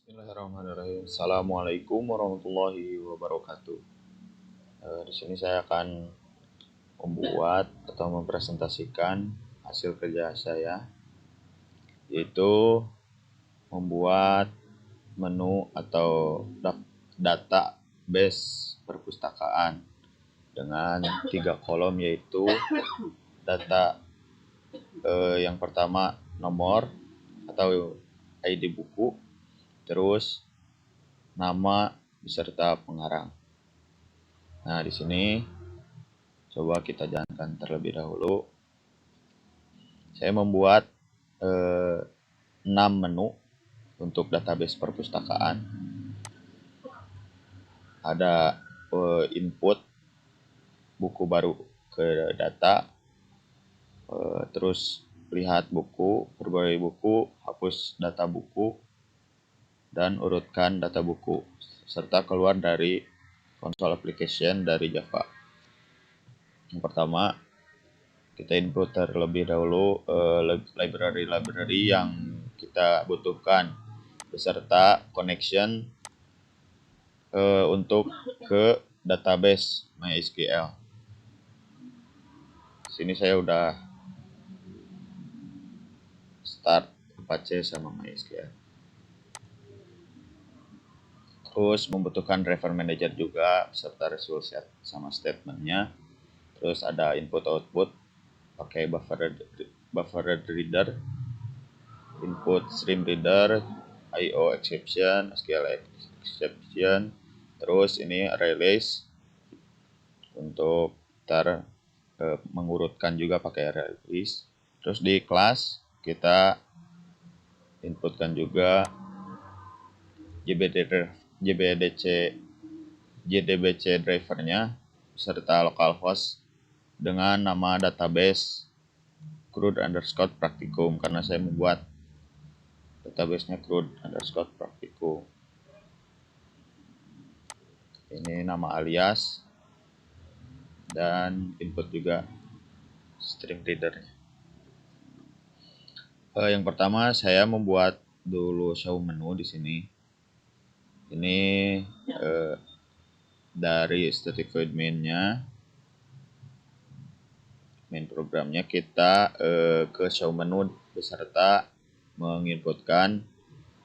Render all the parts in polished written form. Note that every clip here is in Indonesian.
Bismillahirrahmanirrahim. Assalamualaikum warahmatullahi wabarakatuh. Di sini saya akan membuat atau mempresentasikan hasil kerja saya, yaitu membuat menu atau database perpustakaan dengan 3 kolom, yaitu data yang pertama nomor atau ID buku, terus nama beserta pengarang. Nah, di sini coba kita jalankan terlebih dahulu. Saya membuat 6 menu untuk database perpustakaan. Ada input buku baru ke data, terus lihat buku, perbarui buku, hapus data buku, dan urutkan data buku, serta keluar dari console application dari Java. Yang pertama, kita input terlebih dahulu library yang kita butuhkan beserta connection untuk ke database MySQL. Sini saya udah start Apache sama MySQL. Terus membutuhkan driver manager juga beserta result set sama statementnya. Terus ada input output pakai buffered reader, input stream reader, IO exception, SQL exception. Terus ini array list untuk mengurutkan juga pakai array list. Terus di kelas kita inputkan juga JDBC drivernya serta localhost dengan nama database crude_practicum, karena saya membuat databasenya crude_practicum. Ini nama alias dan input juga stream readernya. Yang pertama saya membuat dulu show menu di sini. Ini dari static void main programnya kita ke show menu beserta menginputkan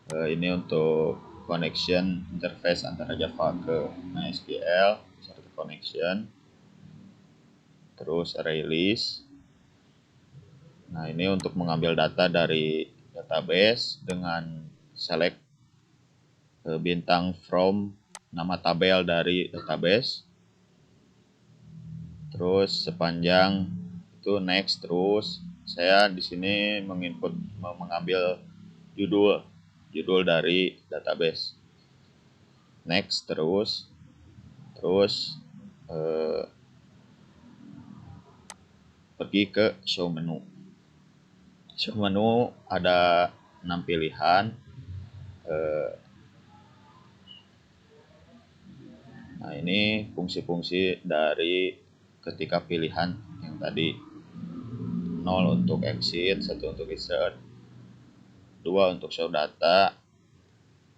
ini untuk connection interface antara Java ke MySQL beserta connection, terus array list. Nah, ini untuk mengambil data dari database dengan select bintang from nama tabel dari database. Terus sepanjang itu next, terus saya di sini mengambil judul dari database. Next terus pergi ke show menu. Show menu ada 6 pilihan. Nah, ini fungsi-fungsi dari ketika pilihan yang tadi. 0 untuk exit, 1 untuk insert, 2 untuk show data,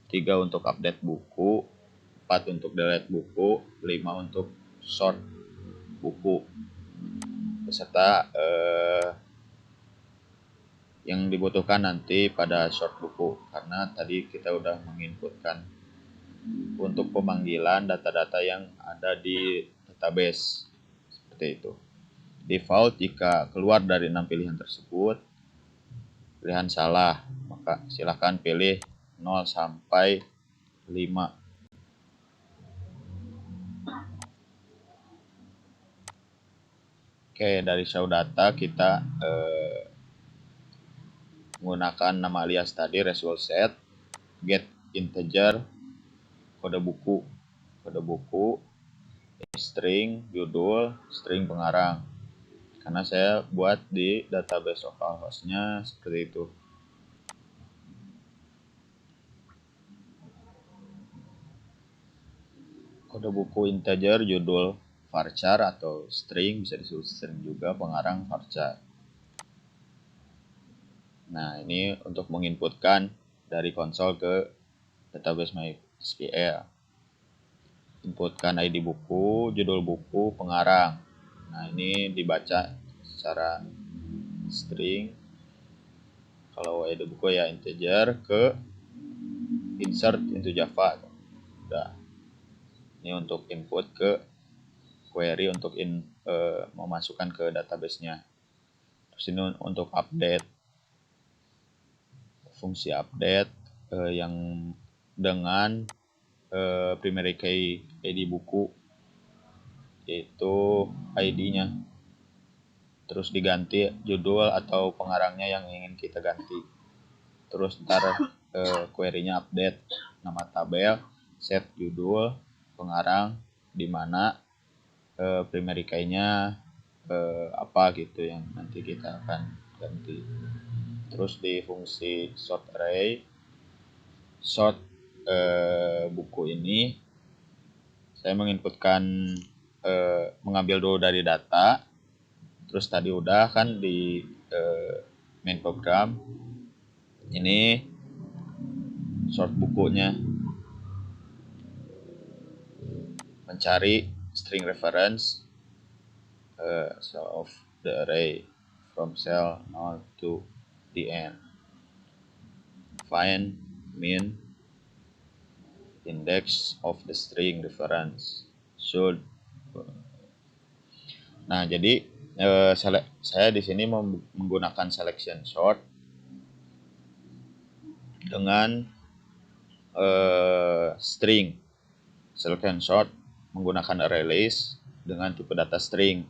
3 untuk update buku, 4 untuk delete buku, 5 untuk sort buku beserta yang dibutuhkan nanti pada sort buku, karena tadi kita udah menginputkan untuk pemanggilan data-data yang ada di database seperti itu. Default jika keluar dari 6 pilihan tersebut, pilihan salah, maka silakan pilih 0 sampai 5. Oke, dari show data kita menggunakan nama alias tadi, result set, get integer, kode buku, string judul, string pengarang. Karena saya buat di database localhost-nya seperti itu. Kode buku integer, judul varchar atau string, bisa disebut string juga, pengarang varchar. Nah, ini untuk menginputkan dari konsol ke database MySQL. Inputkan ID buku, judul buku, pengarang. Nah, ini dibaca secara string. Kalau ID buku ya integer, ke insert into Java. Udah. Ini untuk input ke query untuk memasukkan ke database-nya. Terus ini untuk update. Fungsi update yang dengan primary key ID buku, yaitu ID-nya. Terus diganti judul atau pengarangnya yang ingin kita ganti. Terus ntar query-nya update nama tabel, set judul, pengarang, di mana primary key-nya apa gitu yang nanti kita akan ganti. Terus di fungsi sort array, sort buku ini saya menginputkan mengambil dulu dari data. Terus tadi udah kan di main program ini sort bukunya, mencari string reference cell of the array from cell 0 to the end, find min index of the string reference should. Nah, jadi saya di sini menggunakan selection sort dengan string. Selection sort menggunakan array list dengan tipe data string.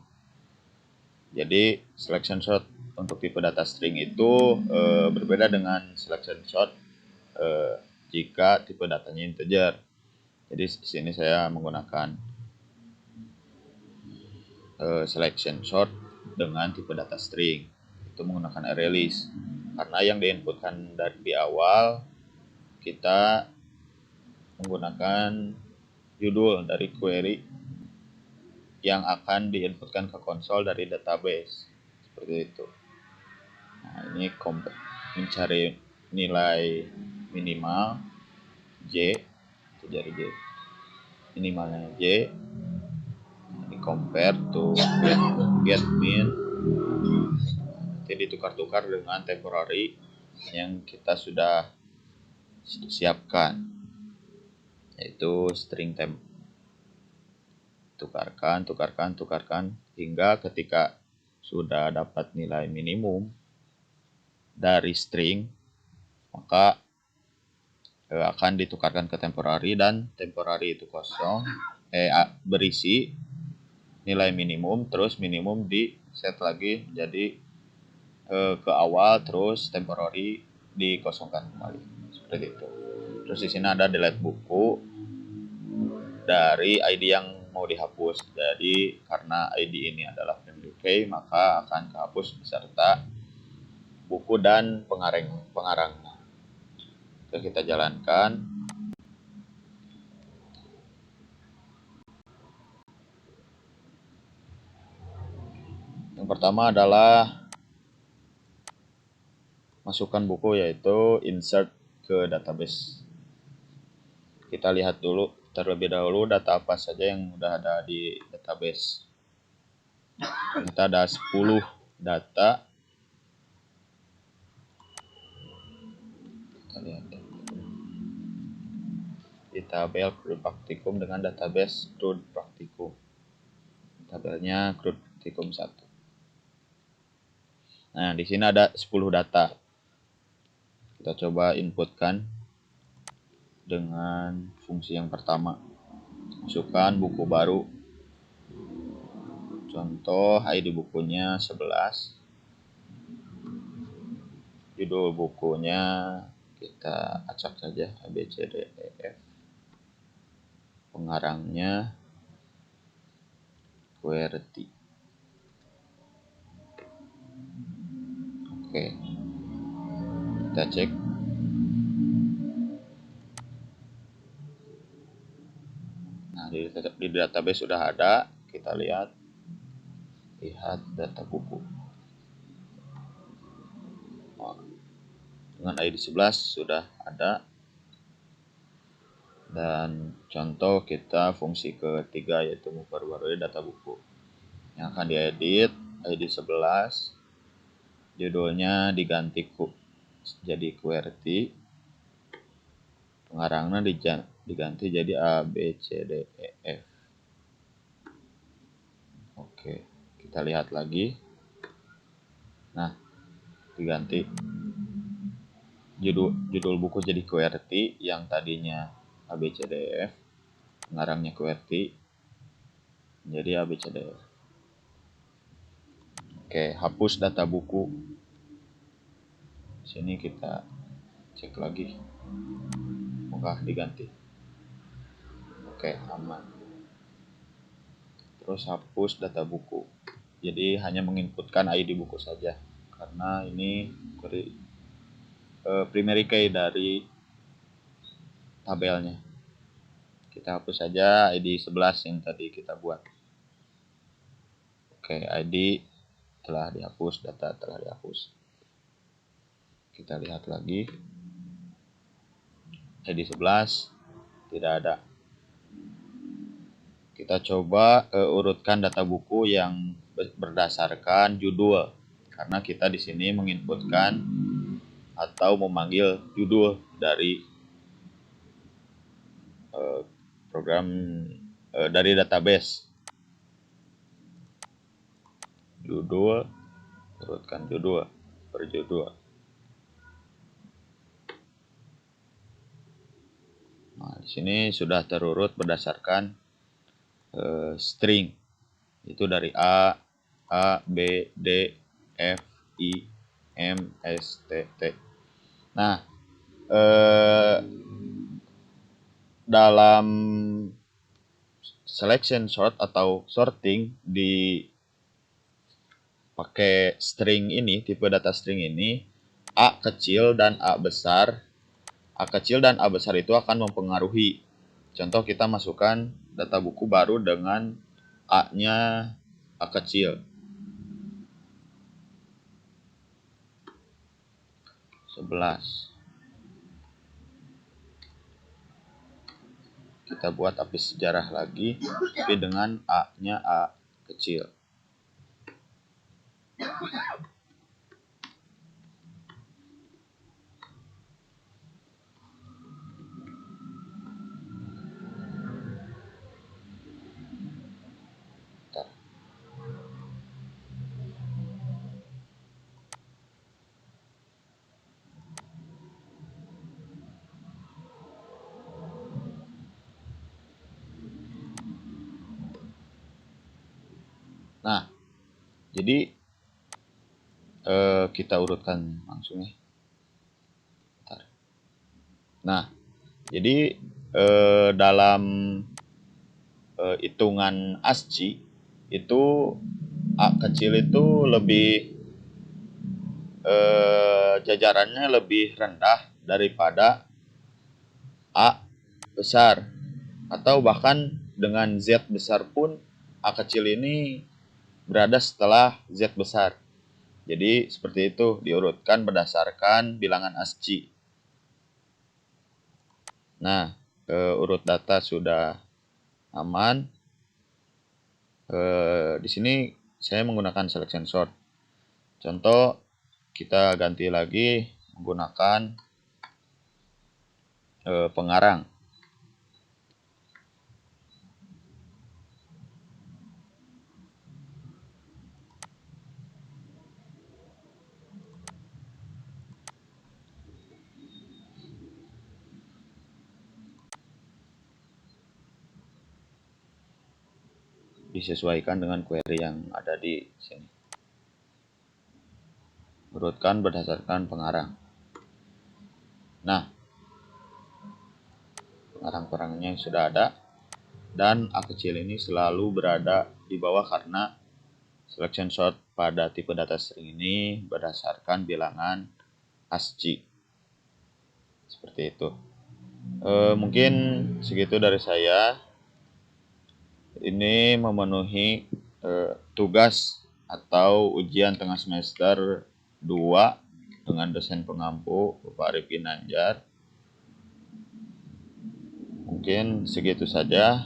Jadi selection sort untuk tipe data string itu berbeda dengan selection sort jika tipe datanya integer. Jadi di sini saya menggunakan selection sort dengan tipe data string, itu menggunakan array list, karena yang diinputkan dari di awal kita menggunakan judul dari query yang akan diinputkan ke konsol dari database, seperti itu. Nah, ini mencari nilai minimal J, itu dari J, minimalnya J, ini compare to get min, nanti ditukar-tukar dengan temporary yang kita sudah siapkan, yaitu string temp. Tukarkan hingga ketika sudah dapat nilai minimum dari string, maka akan ditukarkan ke temporary, dan temporary itu kosong, berisi nilai minimum, terus minimum di set lagi jadi ke awal, terus temporary dikosongkan kembali, seperti itu. Terus di sini ada delete buku dari ID yang mau dihapus. Jadi karena ID ini adalah primary key, maka akan kehapus beserta buku dan pengarangnya. Oke, kita jalankan. Yang pertama adalah masukkan buku, yaitu insert ke database. Kita lihat dulu terlebih dahulu data apa saja yang udah ada di database. Kita ada 10 data. Kita lihat di tabel CRUD Praktikum dengan database CRUD Praktikum. Tabelnya CRUD Praktikum 1. Nah, di sini ada 10 data. Kita coba inputkan dengan fungsi yang pertama. Masukkan buku baru. Contoh ID bukunya 11. Judul bukunya kita acak saja A, B, C, D, E, F. Pengarangnya QWERTY. Oke. Kita cek. Nah, di database sudah ada. Kita lihat data buku. Dengan ID 11 sudah ada. Dan contoh kita fungsi ketiga yaitu memperbarui data buku. Yang akan diedit ID 11, judulnya diganti jadi QWERTY, pengarangnya diganti jadi A, B, C, D, E, F. Oke, kita lihat lagi. Nah, diganti judul buku jadi QWERTY, yang tadinya A, B, C, D, E, F, pengarangnya QWERTY jadi A, B, C, D, E, F. Oke, hapus data buku. Sini kita cek lagi. Apakah diganti? Oke, aman. Terus hapus data buku. Jadi hanya menginputkan ID buku saja. Karena ini primary key dari tabelnya. Kita hapus saja ID 11 yang tadi kita buat. Oke, ID telah dihapus, data telah dihapus. Kita lihat lagi. ID 11 tidak ada. Kita coba urutkan data buku yang berdasarkan judul. Karena kita di sini menginputkan atau memanggil judul dari program dari database. Judul, urutkan judul per judul. Nah, di sini sudah terurut berdasarkan string. Itu dari A, B, D, F, I, M, S, T, T. Nah, dalam selection sort atau sorting di pakai string ini, tipe data string ini, A kecil dan A besar. A kecil dan A besar itu akan mempengaruhi. Contoh kita masukkan data buku baru dengan A-nya A kecil. 11. Kita buat apis sejarah lagi, tapi dengan A-nya A kecil. Nah, jadi kita urutkan langsung ya. Nah, jadi dalam hitungan ASCII itu A kecil itu lebih jajarannya lebih rendah daripada A besar, atau bahkan dengan Z besar pun A kecil ini berada setelah Z besar. Jadi seperti itu, diurutkan berdasarkan bilangan ASCII. Nah, urut data sudah aman. Di sini saya menggunakan selection sort. Contoh, kita ganti lagi menggunakan pengarang. Disesuaikan dengan query yang ada di sini. Urutkan berdasarkan pengarang. Nah, pengarang-pengarangnya yang sudah ada, dan A kecil ini selalu berada di bawah karena selection sort pada tipe data string ini berdasarkan bilangan ASCII. Seperti itu. Mungkin segitu dari saya. Ini memenuhi tugas atau ujian tengah semester 2 dengan dosen pengampu Bapak Arif Ginanjar. Mungkin segitu saja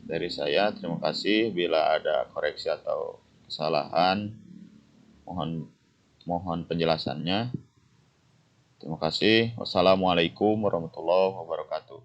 dari saya. Terima kasih. Bila ada koreksi atau kesalahan, mohon mohon penjelasannya. Terima kasih. Wassalamualaikum warahmatullahi wabarakatuh.